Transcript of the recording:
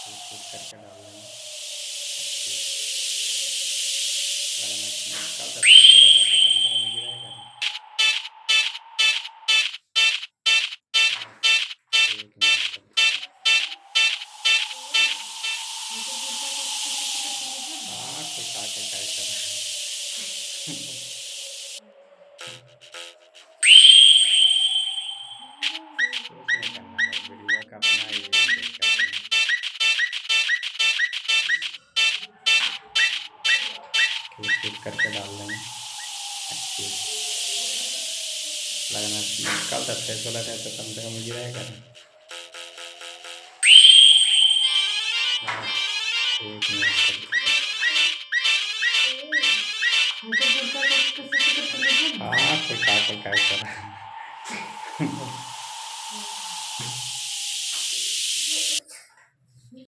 कूट करके डाल देंगे। लगना कल तक कैसे लगे तो कम से कम मुझे रहेगा ना। एक मिनट तक। हाँ कोई खा के क्या करा। कुछ नहीं करना, बस वीडियो का अपना ही देख करते हैं। कूट करके डाल देंगे। अच्छी लगना कल तक फ्रेश वाला रहे तो कम से कम मुझे रहेगा ना। एक मिनट तक। हाँ कोई खा के क्या करा।